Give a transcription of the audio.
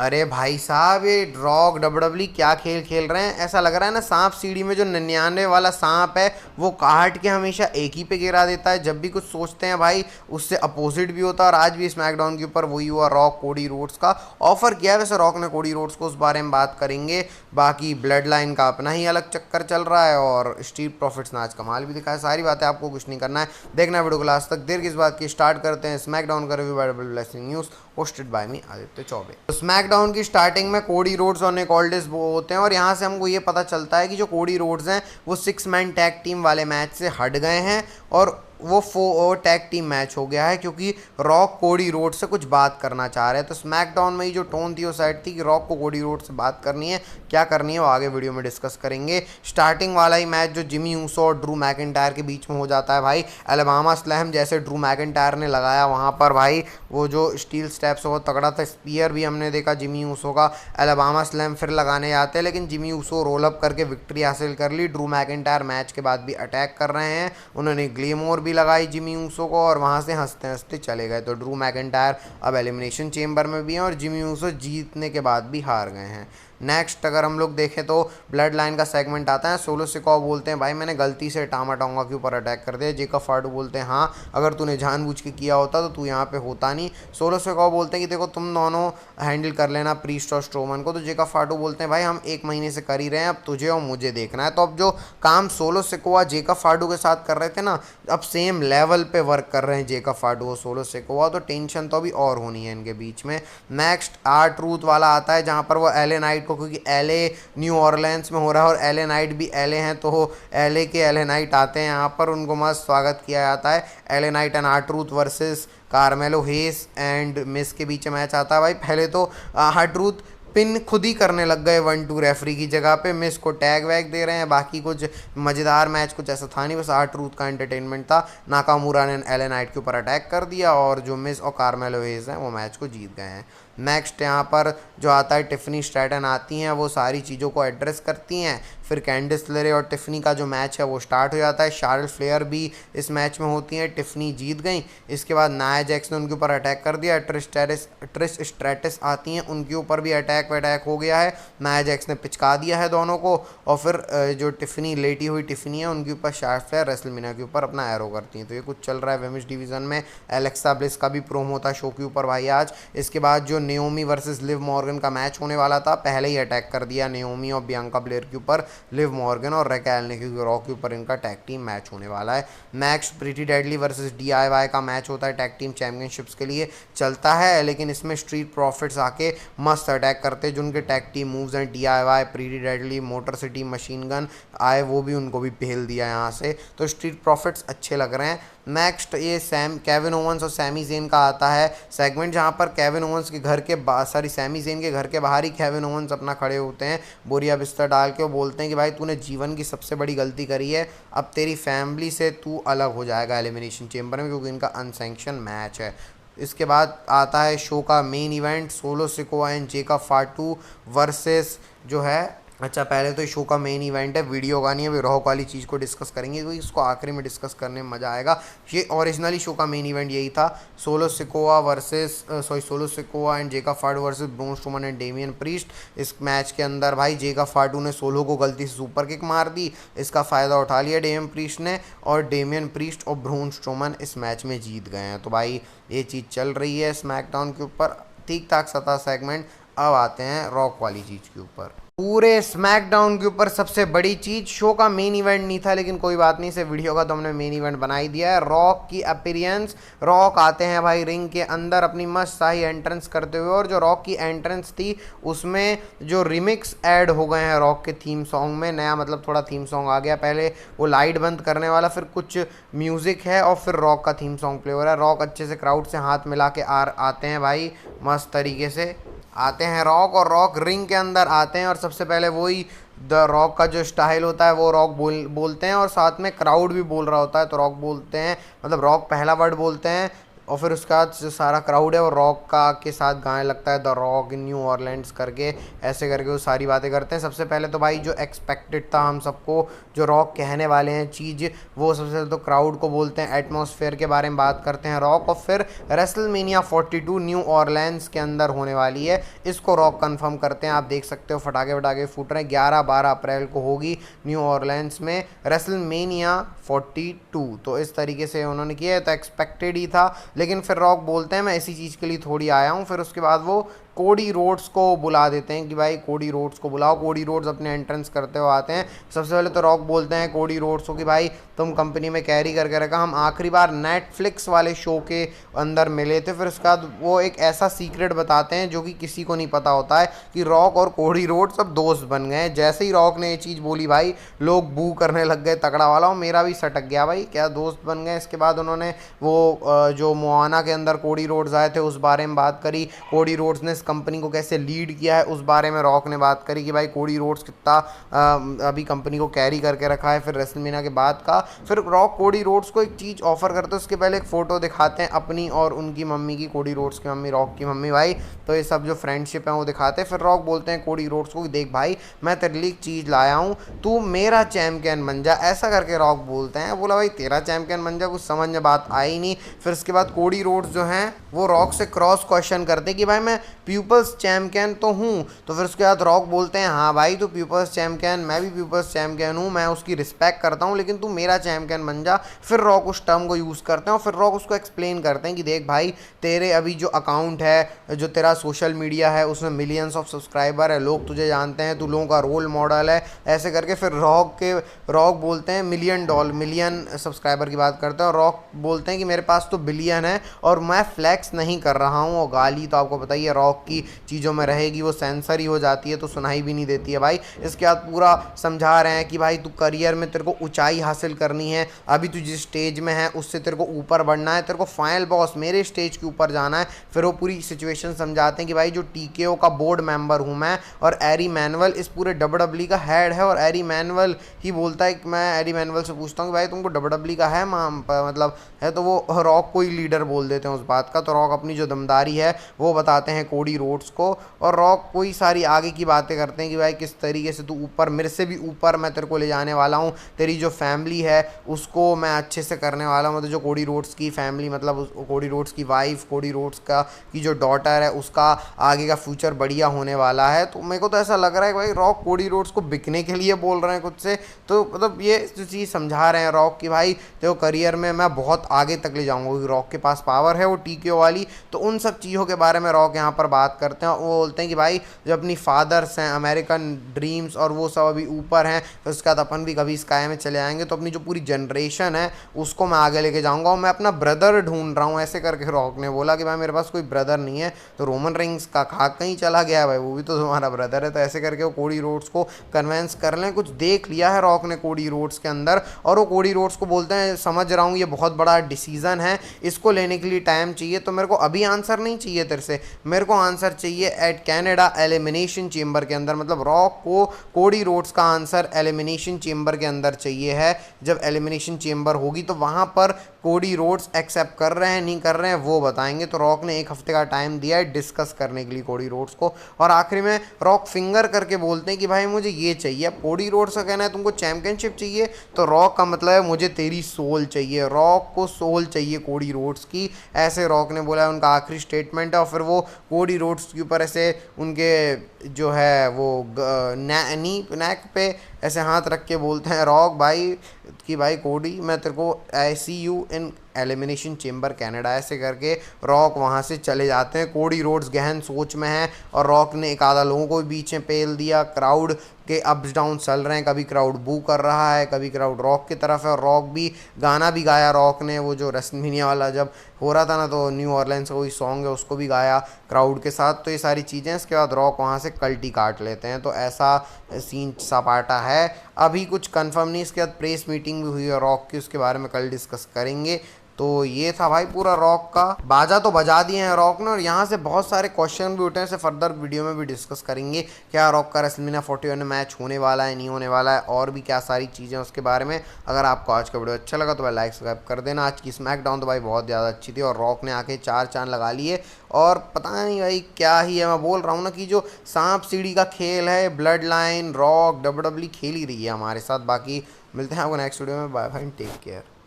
अरे भाई साहब, ये रॉक डब्ल्यूडब्ल्यू क्या खेल खेल रहे हैं। ऐसा लग रहा है ना, सांप सीढ़ी में जो 99 वाला सांप है वो काट के हमेशा एक ही पे गिरा देता है। जब भी कुछ सोचते हैं भाई उससे अपोजिट भी होता है। और आज भी स्मैकडाउन के ऊपर वही हुआ, रॉक कोडी रोड्स का ऑफर किया है। वैसे रॉक ने कोडी रोड्स को, उस बारे में बात करेंगे। बाकी ब्लड लाइन का अपना ही अलग चक्कर चल रहा है और स्ट्रीट प्रॉफिट्स ने आज कमाल भी दिखाया। सारी बातें आपको कुछ नहीं करना है, देखना है वीडियो को लास्ट तक। देर किस बात की, स्टार्ट करते हैं स्मैकडाउन का review by Blessing News, hosted by me Aditya Chaubey. तो स्मैकडाउन की स्टार्टिंग में कोडी रोड्स और निक ऑल्डिस वो होते हैं और यहाँ से हमको ये पता चलता है कि जो कोडी रोड्स हैं वो 6 मैन टैग टीम वाले मैच से हट गए हैं और वो टैग टीम मैच हो गया है, क्योंकि रॉक कोडी रोड से कुछ बात करना चाह रहे हैं। तो स्मैकडाउन में ही जो टोन थी वो साइड थी कि रॉक को कोडी रोड से बात करनी है। क्या करनी है वो आगे वीडियो में डिस्कस करेंगे। स्टार्टिंग वाला ही मैच जो जिमी ऊसो और ड्रू मैकिंटायर के बीच में हो जाता है भाई, अलबामा स्लैम जैसे ड्रू मैकिंटायर ने लगाया वहाँ पर भाई, वो जो स्टील स्टेप्स बहुत तगड़ा था। स्पीयर भी हमने देखा जिमी ऊसो का। अलबामा स्लैम फिर लगाने जाते हैं लेकिन जिमी ऊसो रोल अप करके विक्ट्री हासिल कर ली। ड्रू मैकिंटायर मैच के बाद भी अटैक कर रहे हैं, उन्होंने ग्लेमोर भी लगाई जिमी ऊसो को और वहां से हंसते हंसते चले गए। तो ड्रू मैकिंटायर अब एलिमिनेशन चेंबर में भी हैं और जिमी ऊसो जीतने के बाद भी हार गए हैं। नेक्स्ट अगर हम लोग देखें तो ब्लड लाइन का सेगमेंट आता है। सोलो सिकोआ बोलते हैं भाई मैंने गलती से टामा टोंगा के ऊपर अटैक कर दिया। जेकब फार्डू बोलते हैं हाँ, अगर तूने जानबूझ के किया होता तो तू यहाँ पे होता नहीं। सोलो सिकोआ बोलते हैं कि देखो तुम दोनों हैंडल कर लेना प्रीस्ट और स्ट्रोमन को। तो जेकब फार्डू बोलते हैं भाई हम 1 महीने से कर ही रहे हैं, अब तुझे और मुझे देखना है। तो अब जो काम सोलो सिकोआ जेकब फार्डू के साथ कर रहे थे ना, अब सेम लेवल पे वर्क कर रहे हैं जेकब फार्डू और सोलो सिकोआ। तो टेंशन तो अभी और होनी है इनके बीच में। नेक्स्ट आर ट्रूथ वाला आता है जहाँ पर वो एले नाइट को, क्योंकि एले न्यू ऑरलेंस में हो रहा है और एले नाइट भी एले हैं, तो एले के एले नाइट आते हैं यहाँ पर, उनको मस्त स्वागत किया जाता है। LA Knight and R Truth versus Carmelo Hayes and Miz के बीच मैच आता है भाई। पहले तो आर ट्रूथ पिन खुद ही करने लग गए 1-2 रेफरी की जगह पे, मिस को टैग वैग दे रहे हैं। बाकी कुछ मज़ेदार मैच कुछ ऐसा था नहीं, बस आर ट्रूथ का एंटरटेनमेंट था। नाकामुरा ने एले नाइट के ऊपर अटैक कर दिया और जो मिस और कार्मेलो हेज हैं वो मैच को जीत गए हैं। नेक्स्ट यहाँ पर जो आता है टिफ़नी स्ट्रैटन आती हैं, वो सारी चीज़ों को एड्रेस करती हैं। फिर कैंडिस लेरे और टिफ़नी का जो मैच है वो स्टार्ट हो जाता है। शार्लेट फ्लेयर भी इस मैच में होती हैं, टिफ़नी जीत गई। इसके बाद नाया जैक्स ने उनके ऊपर अटैक कर दिया। ट्रिश स्ट्रैटिस आती हैं, उनके ऊपर भी अटैक हो गया है। नाया जैक्स ने पिचका दिया है दोनों को। और फिर जो टिफ़नी लेटी हुई टिफ़नी है उनके ऊपर शार्लेट फ्लेयर रेसलमेनिया के ऊपर अपना एरो करती हैं। तो ये कुछ चल रहा है वेमेंस डिवीज़न में। एलेक्सा ब्लिस का भी प्रोमो था शो के ऊपर भाई आज। इसके बाद जो नेओमी वर्सेस लिव मॉर्गन का मैच होने वाला था, पहले ही अटैक कर दिया नेओमी और बियांका ब्लेयर के ऊपर लिव मॉर्गन और रैकेल ने, क्योंकि रॉ के ऊपर इनका टैग टीम मैच होने वाला है। Next pretty deadly versus DIY का मैच होता है, टैग टीम चैंपियनशिप्स के लिए चलता है। लेकिन इसमें स्ट्रीट प्रॉफिट्स आके मस्त अटैक करते हैं। जो उनके टैग टीम मूव्स हैं DIY, pretty deadly, motor city machine gun आए, वो भी उनको भी भेल दिया यहाँ से। तो स्ट्रीट प्रॉफिट्स अच्छे लग रहे हैं। नेक्स्ट ये केविन ओवंस और सैमी जेन का आता है सेगमेंट, जहाँ पर केविन ओवंस के घर के सैमी जेन के घर के बाहर ही केविन ओवंस अपना खड़े होते हैं बोरिया बिस्तर डाल के। वो बोलते हैं कि भाई तूने जीवन की सबसे बड़ी गलती करी है, अब तेरी फैमिली से तू अलग हो जाएगा एलिमिनेशन चेंबर में, क्योंकि इनका अनसैंक्शन मैच है। इसके बाद आता है शो का main event, Solo Sikoa and Jacob Fatu versus जो है, अच्छा पहले तो शो का मेन इवेंट है, वीडियो का नहीं है, रॉक वाली चीज़ को डिस्कस करेंगे क्योंकि इसको आखिरी में डिस्कस करने में मज़ा आएगा। ये ओरिजिनली शो का मेन इवेंट यही था, Solo Sikoa and Jacob Fatu versus Braun Strowman and Damian Priest. इस मैच के अंदर भाई जेकब फार्टू ने सोलो को गलती से सुपर किक मार दी, इसका फ़ायदा उठा लिया डेमियन प्रीस्ट ने, और डेमियन प्रीस्ट और ब्रॉन स्ट्रोमन इस मैच में जीत गए हैं। तो भाई ये चीज़ चल रही है स्मैकडाउन के ऊपर, ठीक ठाक सता सेगमेंट। अब आते हैं रॉक वाली चीज़ के ऊपर। पूरे स्मैकडाउन के ऊपर सबसे बड़ी चीज, शो का मेन इवेंट नहीं था लेकिन कोई बात नहीं, से वीडियो का तो हमने मेन इवेंट बना ही दिया है। रॉक की अपीयरेंस, रॉक आते हैं भाई रिंग के अंदर अपनी मस्त शाही एंट्रेंस करते हुए, और जो रॉक की एंट्रेंस थी उसमें जो रिमिक्स ऐड हो गए हैं रॉक के थीम सॉन्ग में, नया मतलब थोड़ा थीम सॉन्ग आ गया। पहले वो लाइट बंद करने वाला, फिर कुछ म्यूजिक है और फिर रॉक का थीम सॉन्ग प्ले हो रहा है। रॉक अच्छे से क्राउड से हाथ मिला के आते हैं भाई, मस्त तरीके से आते हैं रॉक, और रॉक रिंग के अंदर आते हैं और सबसे पहले वही द रॉक का जो स्टाइल होता है वो रॉक बोलते हैं और साथ में क्राउड भी बोल रहा होता है। तो रॉक बोलते हैं, मतलब रॉक पहला वर्ड बोलते हैं और फिर उसके बाद जो सारा क्राउड है वो रॉक का के साथ गाने लगता है द रॉक इन न्यू ऑरलैंड्स करके, ऐसे करके वो सारी बातें करते हैं। सबसे पहले तो भाई जो एक्सपेक्टेड था हम सबको, जो रॉक कहने वाले हैं चीज़, वो सबसे पहले तो क्राउड को बोलते हैं, एटमॉस्फेयर के बारे में बात करते हैं रॉक, और फिर रेसलमेनिया 42 न्यू ऑरलैंड्स के अंदर होने वाली है, इसको रॉक कंफर्म करते हैं। आप देख सकते हो फटाके वटाके फूट रहे हैं। 11-12 अप्रैल को होगी न्यू ऑरलैंड्स में रेसलमेनिया 42। तो इस तरीके से उन्होंने किया है, तो एक्सपेक्टेड ही था। लेकिन फिर रॉक बोलते हैं मैं इसी चीज़ के लिए थोड़ी आया हूँ। फिर उसके बाद वो कोडी रोड्स को बुला देते हैं कि भाई कोडी रोड्स को बुलाओ। कोडी रोड्स अपने एंट्रेंस करते हुए आते हैं। सबसे पहले तो रॉक बोलते हैं कोडी रोड्स को कि भाई तुम कंपनी में कैरी करके रखा, हम आखिरी बार नेटफ्लिक्स वाले शो के अंदर मिले थे। फिर उसके बाद वो एक ऐसा सीक्रेट बताते हैं जो कि किसी को नहीं पता होता है कि रॉक और कोडी रोड्स अब दोस्त बन गए हैं। जैसे ही रॉक ने ये चीज़ बोली भाई लोग बू करने लग गए तगड़ा वाला, और मेरा भी सटक गया भाई, क्या दोस्त बन गए। इसके बाद उन्होंने वो जो मोआना के अंदर कोडी रोड्स आए थे उस बारे में बात करी, कोडी रोड्स ने कंपनी को कैसे लीड किया है उस बारे में रॉक ने बात करी कि भाई कोडी रोड्स कितना अभी कंपनी को कैरी करके रखा है। फिर रेसलमेनिया के बाद का फिर रॉक कोडी रोड्स को एक चीज़ ऑफर करते हैं। उसके पहले एक फ़ोटो दिखाते हैं अपनी और उनकी मम्मी की, कोडी रोड्स की मम्मी, रॉक की मम्मी भाई। तो ये सब जो फ्रेंडशिप है वो दिखाते हैं। फिर रॉक बोलते हैं कोडी रोड्स को, देख भाई मैं तेरे लिए एक चीज़ लाया हूँ, तू मेरा चैम्पियन बन जा, ऐसा करके रॉक बोलते हैं। बोला भाई तेरा चैम्पियन बन जा, कुछ समझ में बात आई नहीं। फिर उसके बाद कोडी रोड्स जो हैं वो रॉक से क्रॉस क्वेश्चन करते कि भाई मैं पीपल्स चैम्पियन तो हूँ। तो फिर उसके बाद रॉक बोलते हैं हाँ भाई तू पीपल्स चैम्पियन, मैं भी पीपल्स चैम्पियन हूँ, मैं उसकी रिस्पेक्ट करता हूँ, लेकिन तू मेरा चैम्पियन बन जा। फिर रॉक उस टर्म को यूज़ करते हैं और फिर रॉक उसको एक्सप्लेन करते हैं कि देख भाई तेरे अभी जो अकाउंट है, जो तेरा सोशल मीडिया है, उसमें मिलियंस ऑफ सब्सक्राइबर है, लोग तुझे जानते हैं, तू लोगों का रोल मॉडल है, ऐसे करके। फिर रॉक बोलते हैं मिलियन सब्सक्राइबर की बात करते हैं, और रॉक बोलते हैं कि मेरे पास तो बिलियन है और मैं फ्लैक्स नहीं कर रहा हूँ। और गाली तो आपको पता ही है रॉक की चीज़ों में रहेगी, वो सेंसर ही हो जाती है तो सुनाई भी नहीं देती है भाई। इसके बाद पूरा समझा रहे हैं कि भाई तू करियर में तेरे को ऊंचाई हासिल करनी है, अभी तू जिस स्टेज में है उससे तेरे को ऊपर बढ़ना है, तेरे को फाइनल बॉस मेरे स्टेज के ऊपर जाना है। फिर वो पूरी सिचुएशन समझाते हैं कि भाई जो टीकेओ का बोर्ड मेंबर हूँ मैं, और एरी मैनुअल इस पूरे डब्ल्यूडब्ल्यूई का हेड है, और एरी मैनुअल ही बोलता है कि मैं एरी मैनुअल से पूछता हूँ कि भाई तुमको डब्ल्यूडब्ल्यूई का है मतलब है, तो वो रॉक को ही लीडर बोल देते हैं उस बात का। तो रॉक अपनी जो दमदारी है वो बताते हैं कोडी रोड्स को, और रॉक कोई सारी आगे की बातें करते हैं कि भाई किस तरीके से तू ऊपर, मेरे से भी ऊपर मैं तेरे को ले जाने वाला हूँ, तेरी जो फैमिली है उसको मैं अच्छे से करने वाला हूँ। मतलब जो कोडी रोड्स की फैमिली, मतलब कोडी रोड्स की वाइफ, कोडी रोड्स का की जो डॉटर है उसका आगे का फ्यूचर बढ़िया होने वाला है। तो मेरे को तो ऐसा लग रहा है कि भाई रॉक कोडी रोड्स को बिकने के लिए बोल रहे हैं खुद से। तो मतलब ये जो चीज़ समझा रहे हैं रॉक की भाई तो करियर में मैं बहुत आगे तक ले जाऊँगा, क्योंकि रॉक के पास पावर है वो टीकेओ वाली। तो उन सब चीज़ों के बारे में रॉक यहाँ पर बात करते हैं। वो बोलते हैं कि भाई जो अपनी फादर्स हैं, अमेरिकन ड्रीम्स और वो सब अभी ऊपर हैं, तो उसके बाद अपन भी कभी स्काई में चले आएंगे, तो अपनी जो पूरी जनरेशन है उसको मैं आगे लेके जाऊंगा, और मैं अपना ब्रदर ढूंढ रहा हूँ। ऐसे करके रॉक ने बोला कि भाई मेरे पास कोई ब्रदर नहीं है, तो रोमन रिंग्स का खाक कहीं चला गया भाई, वो भी तो तुम्हारा ब्रदर है। तो ऐसे करके वो कोडी रोड्स को कन्वेंस कर लें, कुछ देख लिया है रॉक ने कोडी रोड्स के अंदर, और वो कोडी रोड्स को बोलते हैं समझ रहा हूँ ये बहुत बड़ा डिसीजन है, इसको लेने के लिए टाइम चाहिए, तो मेरे को अभी आंसर नहीं चाहिए तेरे से, मेरे को आंसर चाहिए एट कैनेडा एलिमिनेशन चेंबर के अंदर। मतलब रॉक को कोडी रोड्स का आंसर एलिमिनेशन चेंबर के अंदर चाहिए है। जब एलिमिनेशन चेंबर होगी तो वहाँ पर कोडी रोड्स एक्सेप्ट कर रहे हैं नहीं कर रहे हैं वो बताएंगे। तो रॉक ने 1 हफ्ते का टाइम दिया है डिस्कस करने के लिए कोडी रोड्स को, और आखिरी में रॉक फिंगर करके बोलते हैं कि भाई मुझे ये चाहिए। अब कोडी रोड्स का कहना है तुमको चैंपियनशिप चाहिए, तो रॉक का मतलब है मुझे तेरी सोल चाहिए, रॉक को सोल चाहिए कोडी रोड्स की, ऐसे रॉक ने बोला है, उनका आखिरी स्टेटमेंट है। और फिर वो कोडी रोड्स के ऊपर ऐसे उनके जो है वो नेक पे ऐसे हाथ रख के बोलते हैं रॉक भाई कि भाई कोडी मैं तेरे को I see you in elimination chamber Canada, ऐसे करके रॉक वहाँ से चले जाते हैं। कोडी रोड्स गहन सोच में है, और रॉक ने एक आधा लोगों को भी बीच में पेल दिया। क्राउड के अप्स डाउन चल रहे हैं, कभी क्राउड बू कर रहा है, कभी क्राउड रॉक की तरफ है, और रॉक भी गाना भी गाया रॉक ने, वो जो रेसलमेनिया वाला जब हो रहा था ना, तो न्यू ऑरलैंड्स का कोई सॉन्ग है उसको भी गाया क्राउड के साथ। तो ये सारी चीज़ें, इसके बाद रॉक वहाँ से कल्टी काट लेते हैं। तो ऐसा सीन सपाटा है, अभी कुछ कंफर्म नहीं। इसके बाद प्रेस मीटिंग भी हुई है रॉक की, उसके बारे में कल डिस्कस करेंगे। तो ये था भाई पूरा रॉक का, बाजा तो बजा दिए हैं रॉक ने, और यहाँ से बहुत सारे क्वेश्चन भी उठे हैं, फर्दर वीडियो में भी डिस्कस करेंगे क्या रॉक का रेसलमेनिया 41 में मैच होने वाला है नहीं होने वाला है, और भी क्या सारी चीज़ें उसके बारे में। अगर आपको आज का वीडियो अच्छा लगा तो भाई लाइक सब्सक्राइब कर देना। आज की स्मैकडाउन तो भाई बहुत ज़्यादा अच्छी थी, और रॉक ने आके 4 चांद लगा लिए, और पता नहीं भाई क्या ही है, मैं बोल रहा हूँ ना कि जो सांप सीढ़ी का खेल है, ब्लड लाइन, रॉक, WWE खेल ही रही है हमारे साथ। बाकी मिलते हैं आपको नेक्स्ट वीडियो में, बाय बाय, टेक केयर।